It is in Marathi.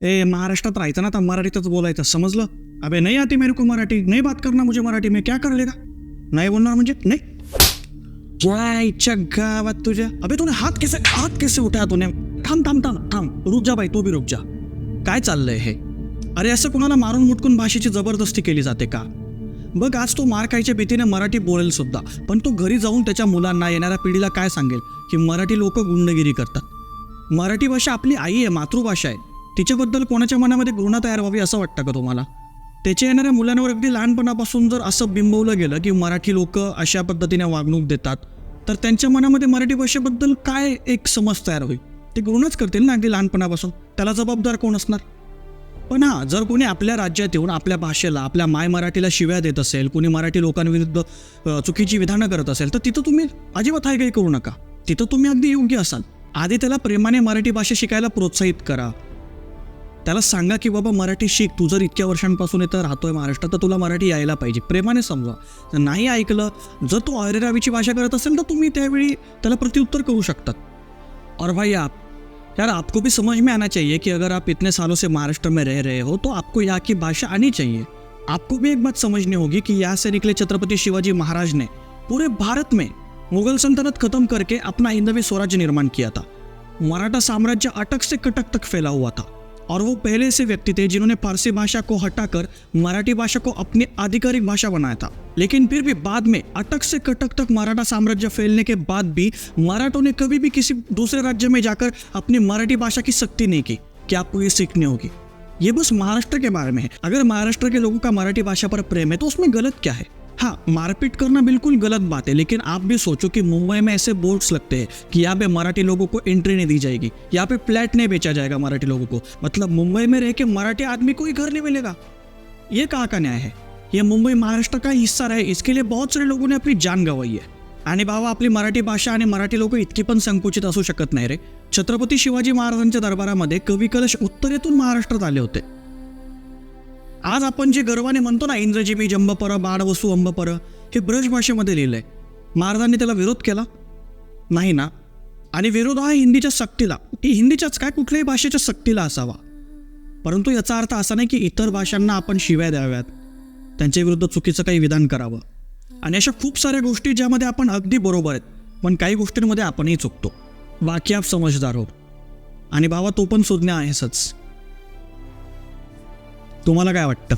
ए महाराष्ट्रात राहायचं ना तर मराठीतच बोलायचं, समजलं? अबे नहीं आती मेरे को मराठी, नहीं बात करना मुझे मराठी में, क्या कर लेगा? नाही बोलणार म्हणजे नाही. जायच्या गावात तुझ्या. अबे तूने हात कैसे उठाया तूने? थांब, रुक जा बाई, तो भी रुक जा. काय चाललंय हे? अरे असं कोणाला मारून मुटकून भाषेची जबरदस्ती केली जाते का? बघ आज तो मार खायच्या भीतीने मराठी बोलेल सुद्धा, पण तो घरी जाऊन त्याच्या मुलांना, येणाऱ्या पिढीला काय सांगेल की मराठी लोक गुंडगिरी करतात. मराठी भाषा आपली आई आहे, मातृभाषा आहे. तिच्याबद्दल कोणाच्या मनामध्ये घृणा तयार व्हावी असं वाटतं का तुम्हाला? त्याच्या येणाऱ्या मुलांवर अगदी लहानपणापासून जर असं बिंबवलं गेलं की मराठी लोक अशा पद्धतीने वागणूक देतात, तर त्यांच्या मनामध्ये मराठी भाषेबद्दल काय एक समज तयार होईल? ते घृणाच करतील ना अगदी लहानपणापासून. त्याला जबाबदार कोण असणार? पण हां, जर कोणी आपल्या राज्यात येऊन आपल्या भाषेला, आपल्या माय मराठीला शिव्या देत असेल, कोणी मराठी लोकांविरुद्ध चुकीची विधानं करत असेल, तर तिथं तुम्ही अजिबात काही करू नका. तिथं तुम्ही अगदी योग्य असाल. आधी त्याला प्रेमाने मराठी भाषा शिकायला प्रोत्साहित करा. त्याला सांगा की बाबा मराठी शिक, तू जर इतक्या वर्षांपासून इथं राहतोय महाराष्ट्रात, तर तुला मराठी यायला पाहिजे. प्रेमाने समजा. नाही ऐकलं, जर तो अरेरावीची भाषा करत असेल तर तुम्ही त्यावेळी त्याला प्रत्युत्तर करू शकतात. और भाई यार आपको भी समझ में आना चाहिए कि अगर आप इतने सालों से महाराष्ट्र में रह रहे हो तो आपको यहाँ की भाषा आनी चाहिए. आपको भी एक बात समझनी होगी कि यहाँ से निकले छत्रपति शिवाजी महाराज ने पूरे भारत में मुगल सल्तनत खत्म करके अपना हिंदवी स्वराज्य निर्माण किया था. मराठा साम्राज्य अटक से कटक तक फैला हुआ था और वो पहले ऐसे व्यक्ति थे जिन्होंने फारसी भाषा को हटाकर मराठी भाषा को अपनी आधिकारिक भाषा बनाया था. लेकिन फिर भी बाद में अटक से कटक तक मराठा साम्राज्य फैलने के बाद भी मराठों ने कभी भी किसी दूसरे राज्य में जाकर अपनी मराठी भाषा की सक्ति नहीं की कि आपको ये सीखनी होगी. ये बस महाराष्ट्र के बारे में है. अगर महाराष्ट्र के लोगों का मराठी भाषा पर प्रेम है तो उसमें गलत क्या है? हाँ, मारपीट करना बिल्कुल गलत बात है, लेकिन आप भी सोचो कि मुंबई में ऐसे बोर्ड्स लगते हैं कि यहाँ पे मराठी लोगों को एंट्री नहीं दी जाएगी, यहाँ पे फ्लैट नहीं बेचा जाएगा मराठी लोगों को. मतलब मुंबई में रह के मराठी आदमी को ही घर नहीं मिलेगा. ये कहाँ का न्याय है? ये मुंबई महाराष्ट्र का हिस्सा रहे, इसके लिए बहुत सारे लोगों ने अपनी जान गंवाई है. आणि बाबा आपली मराठी भाषा आणि मराठी लोक इतकी पण संकुचित असू शकत नाही रे. छत्रपती शिवाजी महाराजांच्या दरबारामध्ये कवी कलश उत्तरेतून महाराष्ट्रात आले होते. आज आपण जे गर्वाने म्हणतो ना, इंद्रजिमी जंबपर बाळ वसू अंबपर, हे ब्रज भाषेमध्ये लिहिलंय. महाराजांनी त्याला विरोध केला नाही ना. आणि विरोध हा हिंदीच्या सक्तीला, हिंदीच्याच काय कुठल्याही भाषेच्या सक्तीला असावा. परंतु याचा अर्थ असा नाही की इतर भाषांना आपण शिव्या द्याव्यात, त्यांच्या विरुद्ध चुकीचं काही विधान करावं. आणि अशा खूप साऱ्या गोष्टी ज्यामध्ये आपण अगदी बरोबर आहेत, पण काही गोष्टींमध्ये आपणही चुकतो. बाकी आप समजदार हो. आणि भावा तो पण सुज्ञ आहेसच. तुम्हाला काय वाटतं?